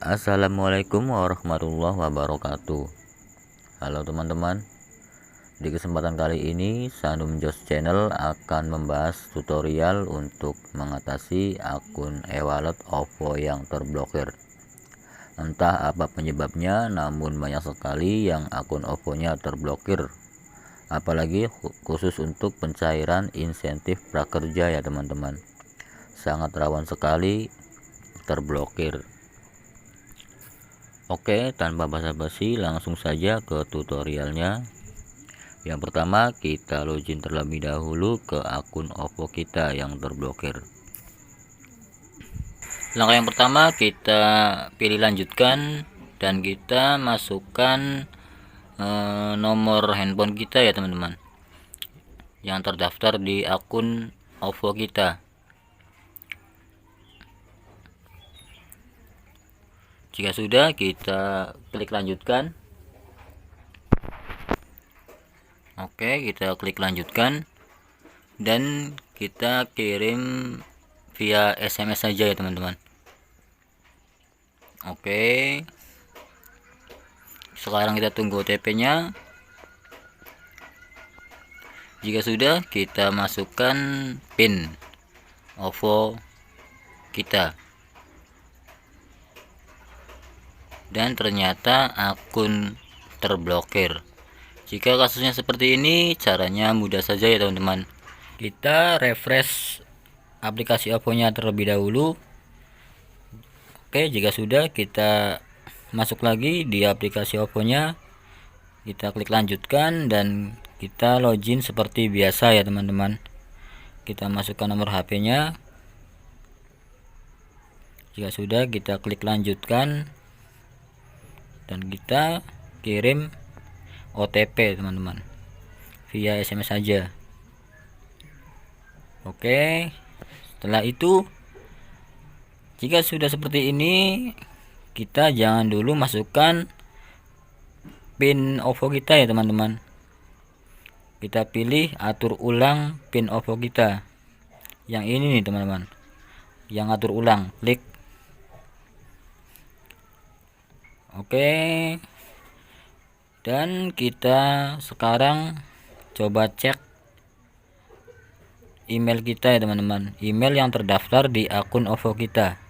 Assalamualaikum warahmatullahi wabarakatuh. Halo teman-teman, di kesempatan kali ini Sanum Jos Channel akan membahas tutorial untuk mengatasi akun e-wallet OVO yang terblokir. Entah apa penyebabnya, namun banyak sekali yang akun OVO-nya terblokir, apalagi khusus untuk pencairan insentif prakerja ya teman-teman. Sangat rawan sekali terblokir. Oke, tanpa basa-basi langsung saja ke tutorialnya. Yang pertama, kita login terlebih dahulu ke akun OVO kita yang terblokir. Langkah yang pertama, kita pilih lanjutkan dan kita masukkan nomor handphone kita ya teman-teman, yang terdaftar di akun OVO kita. Jika sudah, kita klik lanjutkan. Oke, kita klik lanjutkan dan kita kirim via SMS saja ya teman-teman. Oke, sekarang kita tunggu OTP-nya. Jika sudah, kita masukkan PIN OVO kita. Dan ternyata akun terblokir. Jika kasusnya seperti ini, caranya mudah saja ya teman-teman. Kita refresh aplikasi OVO-nya terlebih dahulu. Oke, jika sudah, kita masuk lagi di aplikasi OVO-nya. Kita klik lanjutkan dan kita login seperti biasa ya teman-teman. Kita masukkan nomor HP-nya. Jika sudah, kita klik lanjutkan dan kita kirim OTP teman-teman via SMS saja. Oke, setelah itu jika sudah seperti ini, kita jangan dulu masukkan PIN OVO kita ya teman-teman. Kita pilih atur ulang PIN OVO kita yang ini nih teman-teman, yang atur ulang, klik. Oke, dan kita sekarang coba cek email kita ya teman-teman, email yang terdaftar di akun OVO kita.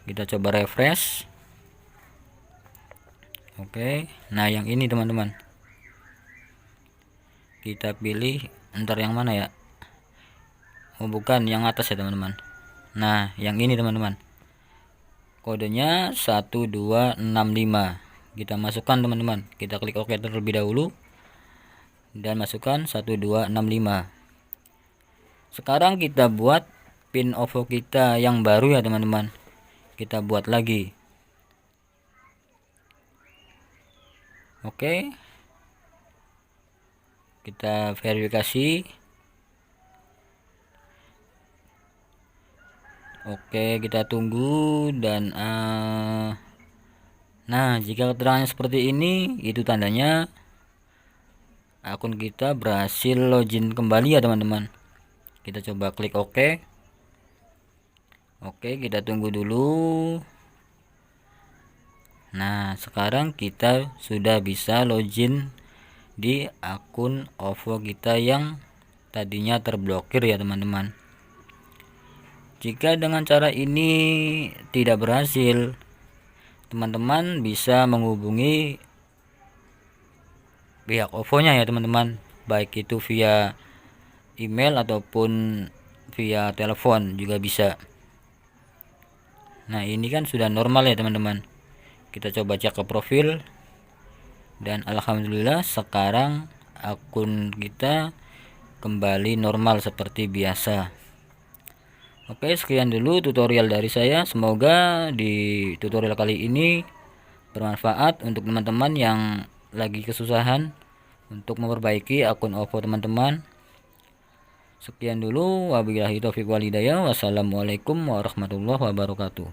Kita coba refresh. Oke, nah yang ini teman-teman, kita pilih entar yang mana ya, oh bukan yang atas ya teman-teman. Nah yang ini teman-teman, kodenya 1265. Kita masukkan teman-teman, kita klik OK terlebih dahulu dan masukkan 1265. Sekarang kita buat PIN OVO kita yang baru ya teman-teman. Kita buat lagi. Oke, kita verifikasi. Oke, kita tunggu dan nah jika keterangannya seperti ini, itu tandanya akun kita berhasil login kembali ya teman-teman. Kita coba klik OK. Oke, kita tunggu dulu. Nah sekarang kita sudah bisa login di akun OVO kita yang tadinya terblokir ya teman-teman. Jika dengan cara ini tidak berhasil, teman-teman bisa menghubungi pihak OVO-nya ya teman-teman, baik itu via email ataupun via telepon juga bisa. Nah ini kan sudah normal ya teman-teman. Kita coba cek ke profil dan alhamdulillah sekarang akun kita kembali normal seperti biasa. Oke, sekian dulu tutorial dari saya. Semoga di tutorial kali ini bermanfaat untuk teman-teman yang lagi kesusahan untuk memperbaiki akun OVO teman-teman. Sekian dulu, wabillahi taufiq wal hidayah. Wassalamualaikum warahmatullahi wabarakatuh.